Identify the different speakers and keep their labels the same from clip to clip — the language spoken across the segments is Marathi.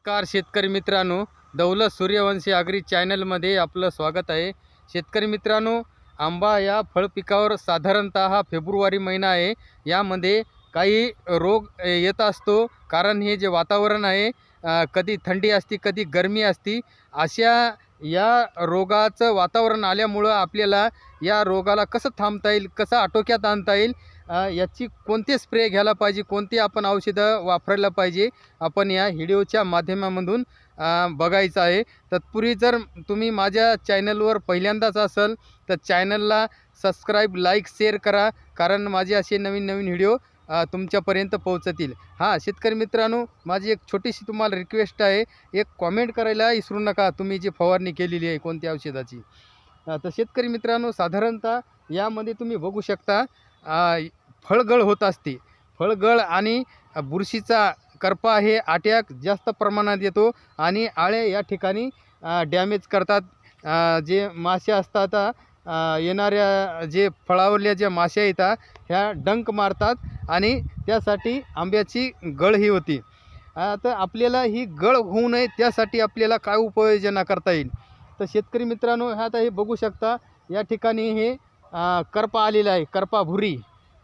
Speaker 1: नमस्कार शेतकरी मित्रांनो, दौलत सूर्यवंशी आगरी चॅनलमध्ये आपलं स्वागत आहे। शेतकरी मित्रांनो, आंबा या फळ पिकावर साधारणतः फेब्रुवारी महिना आहे, यामध्ये काही रोग येत असतो। कारण हे जे वातावरण आहे, कधी थंडी असते कधी गरमी असते। अशा या रोगाचं वातावरण आल्यामुळं आपल्याला या रोगाला कसं थांबता येईल, कसं आटोक्यात आणता येईल, याची कोणते स्प्रे घ्यायला पाहिजे, कोणती आपण औषधं वापरायला पाहिजे, आपण या व्हिडिओच्या माध्यमामधून बघायचं आहे। तत्पूर्वी जर तुम्ही माझ्या चॅनलवर पहिल्यांदाच असाल तर चॅनलला सबस्क्राईब, लाईक, शेअर करा, कारण माझे असे नवीन नवीन व्हिडिओ तुमच्यापर्यंत पोहोचतील। हां शेतकरी मित्रांनो, माझी एक छोटीशी तुम्हाला रिक्वेस्ट आहे, एक कॉमेंट करायला विसरू नका तुम्ही जी फवारणी केलेली आहे कोणत्या औषधाची। तर शेतकरी मित्रांनो, साधारणतः यामध्ये तुम्ही बघू शकता फळगळ होत असते। फळगळ आणि बुरशीचा करपा हे अटॅक जास्त प्रमाणात येतो आणि आळे या ठिकाणी डॅमेज करतात। जे मासे असतात, येणाऱ्या जे फळावरल्या ज्या माश्या येतात ह्या डंक मारतात आणि त्यासाठी आंब्याची गळ ही होती। तर आपल्याला ही गळ होऊ नये त्यासाठी आपल्याला काय उपाययोजना करता येईल, तर शेतकरी मित्रांनो, आता हे बघू शकता या ठिकाणी हे करपा आलेला आहे, करपा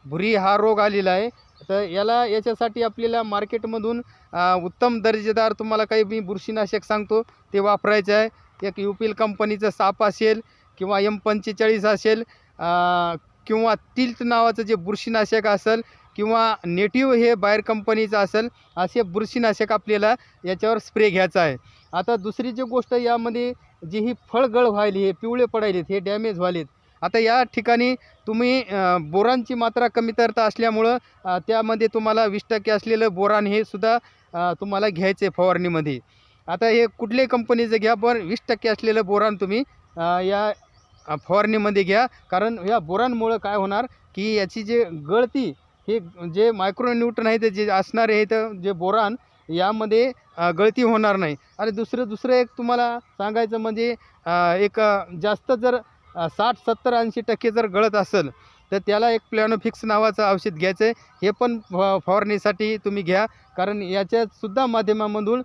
Speaker 1: भुरी हा रोग आलेला आहे। तर याच्यासाठी आपल्याला मार्केटमधून उत्तम दर्जेदार तुम्हाला काही मी बुरशीनाशक सांगतो ते वापरायचं आहे। एक युपील कंपनीचं साप असेल किंवा M45 असेल, किंवा तिल्ट नावाचं जे बुरशीनाशक असेल, किंवा नेटिव्ह हे बाहेर कंपनीचं असेल, असे बुरशीनाशक आपल्याला याच्यावर स्प्रे घ्यायचा आहे। आता दुसरी जी गोष्ट, यामध्ये जी ही फळगळ व्हायली, हे पिवळे पडायलेत, हे डॅमेज व्हायलेत, आता या ठिकाणी तुम्ही बोरानची मात्रा कमतरता असल्यामुळं त्यामध्ये तुम्हाला 20% असलेलं बोरान हे सुद्धा तुम्हाला घ्यायचं आहे फवारणीमध्ये। आता हे कुठल्याही कंपनीचं घ्या, पण 20% असलेलं बोरान तुम्ही या फवारणीमध्ये घ्या। कारण या बोरानमुळं काय होणार की याची जे गळती, हे जे मायक्रोन्यूट्रन आहे ते जे असणारे आहे, तर जे बोरान यामध्ये गळती होणार नाही। आणि दुसरं एक तुम्हाला सांगायचं म्हणजे, एक जास्त जर 60, 70, 80% जर गळत असेल तर त्याला एक प्लॅनोफिक्स नावाचं औषध घ्यायचं आहे। हे पण फवारणीसाठी तुम्ही घ्या, कारण याच्यासुद्धा माध्यमामधून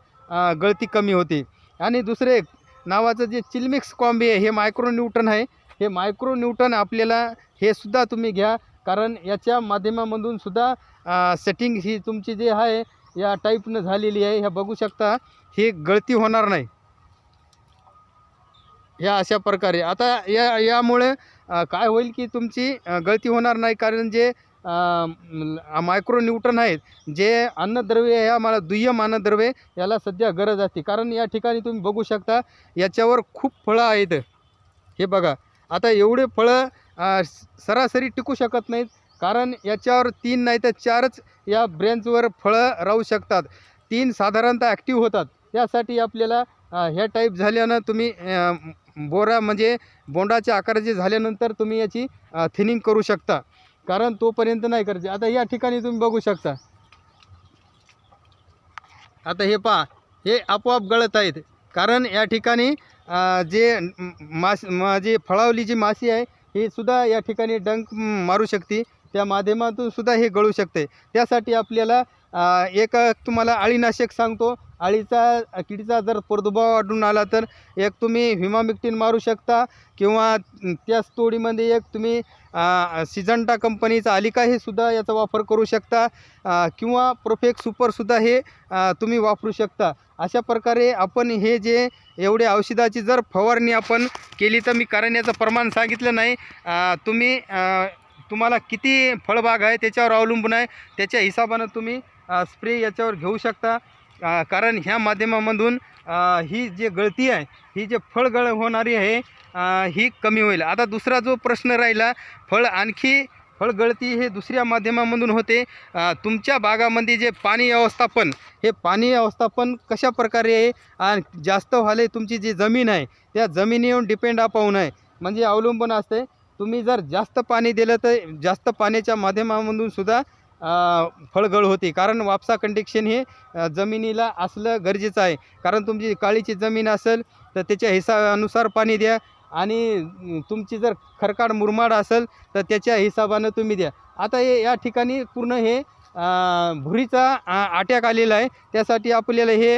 Speaker 1: गळती कमी होते। आणि दुसरं एक नावाचं जे चिलमिक्स कॉम्बी आहे, हे मायक्रोन्यूट्रन आहे, हे मायक्रोन्यूट्रन आपल्याला हे सुद्धा तुम्ही घ्या, कारण याच्या माध्यमामधून सुद्धा सेटिंग ही तुमची जे आहे या टाईपनं झालेली आहे, ह्या बघू शकता, ही गळती होणार नाही या अशा प्रकारे। आता यामुळे काय होईल की तुमची गळती होणार नाही, कारण जे मायक्रोन्यूट्रन आहेत, जे अन्नद्रव्य आहे, आम्हाला दुय्यम अन्नद्रव्य याला सध्या गरज असते। कारण या ठिकाणी तुम्ही बघू शकता याच्यावर खूप फळं आहेत, हे बघा। आता एवढे फळं सरासरी टिकू शकत नाहीत, कारण याच्यावर 3 नाही तर 4च या ब्रँचवर फळं राहू शकतात। 3 साधारणतः ॲक्टिव्ह होतात। त्यासाठी आपल्याला ह्या टाईप झाल्यानं तुम्ही बोरा म्हणजे बोंडाच्या आकाराचे झाल्यानंतर तुम्ही याची थिनिंग करू शकता, कारण तोपर्यंत नाही करायचे। आता या ठिकाणी तुम्ही बघू शकता, आता हे पहा, हे आपोआप गळत आहेत, कारण या ठिकाणी जे फळावली जी माशी आहे ही सुद्धा या ठिकाणी डंक मारू शकते, त्या माध्यमातून सुद्धा हे गळू शकते। त्यासाठी आपल्याला एक तुम्हाला अळीनाशक सांगतो। किडीचा जर प्रादुर्भाव आढळून आला तर एक तुम्ही व्हिमामिक्टिन मारू शकता, किंवा त्याच तोडीमध्ये एक तुम्ही सिजंटा कंपनीचा आलिका हे सुद्धा याचा वापर करू शकता, किंवा प्रोफेक्स सुपरसुद्धा हे तुम्ही वापरू शकता। अशा प्रकारे आपण हे जे एवढे औषधाची जर फवारणी आपण केली तर, मी कारण याचं प्रमाण सांगितलं नाही, तुम्हाला किती फळबाग आहे त्याच्यावर अवलंबून आहे, त्याच्या हिशोबानं तुम्ही स्प्रे याच्यावर घेऊ शकता। कारण ह्या माध्यमामधून ही जे गळती आहे, ही जे फळगळ होणारी आहे, ही कमी होईल। आता दुसरा जो प्रश्न राहिला, फळगळती हे दुसऱ्या माध्यमामधून होते। तुमच्या बागामध्ये जे पाणी व्यवस्थापन, हे पाणी व्यवस्थापन कशा प्रकारे आहे, आणि जास्त व्हाले तुमची जी जमीन आहे त्या जमिनीवर डिपेंड पाहून आहे, म्हणजे अवलंबून असते। तुम्ही जर जास्त पाणी दिलं तर जास्त पाण्याच्या माध्यमामधून सुद्धा फळगळ होते, कारण वापसा कंडिक्शन हे जमिनीला असलं गरजेचं आहे। कारण तुमची काळीची जमीन असेल तर त्याच्या हिसाबानुसार पाणी द्या, आणि तुमची जर खरकाड मुरमाड असेल तर त्याच्या हिशोबानं तुम्ही द्या। आता या ठिकाणी पूर्ण हे भुरीचा अटॅक आलेला आहे. त्यासाठी आपल्याला हे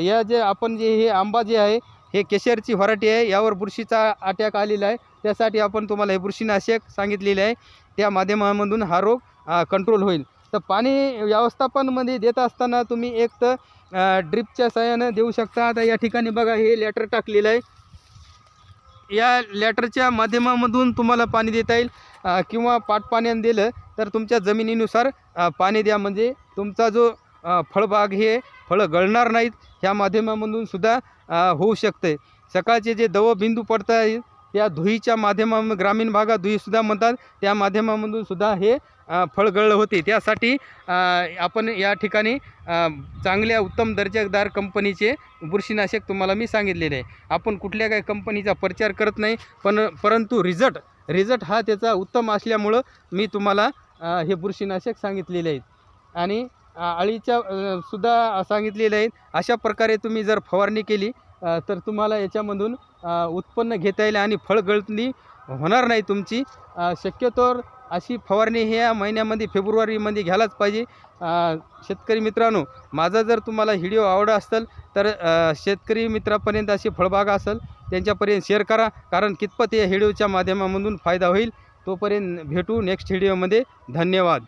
Speaker 1: या जे आपण जे हे आंबा जे आहे हे केशरची व्हरायटी आहे, यावर बुरशीचा अटॅक आलेला आहे. त्यासाठी आपण तुम्हाला हे बुरशीनाशक सांगितलेले आहे. त्या माध्यमामधून हा रोग कंट्रोल होईल. तर पाणी व्यवस्थापनमध्ये देत असताना तुम्ही एक तर ड्रिपच्या सहाय्यानं देऊ शकता. आता या ठिकाणी बघा हे लॅटर टाकलेलं आहे. या लॅटरच्या माध्यमामधून तुम्हाला पाणी देता येईल किंवा पाटपाण्यानं दिलं तर तुमच्या जमिनीनुसार पाणी द्या. म्हणजे तुमचा जो फळबाग हे फळं गळणार नाहीत. ह्या माध्यमामधून सुद्धा होऊ शकते. सकाळचे जे दवबिंदू पडतात त्या धुईच्या माध्यमामधून, ग्रामीण भागात धुईसुद्धा म्हणतात, त्या माध्यमामधून सुद्धा हे फळगळ होते. त्यासाठी आपण या ठिकाणी चांगल्या उत्तम दर्जेदार कंपनीचे बुरशीनाशक तुम्हाला मी सांगितलेले आहे. आपण कुठल्या काही कंपनीचा प्रचार करत नाही, परंतु रिझल्ट हा त्याचा उत्तम असल्यामुळं मी तुम्हाला हे बुरशीनाशक सांगितलेले आहेत. आणि अळीच्या सुद्धा सांगितलेले आहेत. अशा प्रकारे तुम्ही जर फवारणी केली तर तुम्हाला याच्यामधून उत्पन्न घेता येईल आणि फळगळणी होणार नाही तुमची. शक्यतोवर अशी फवारणी ह्या महिन्यामध्ये फेब्रुवारीमध्ये घ्यायलाच पाहिजे. शेतकरी मित्रांनो, माझा जर तुम्हाला व्हिडिओ आवडला असेल तर शेतकरी मित्रापर्यंत अशी फळबागा असेल त्यांच्यापर्यंत शेअर करा, कारण कितपत या व्हिडिओच्या माध्यमामधून फायदा होईल. तोपर्यंत भेटू नेक्स्ट व्हिडिओमध्ये. धन्यवाद.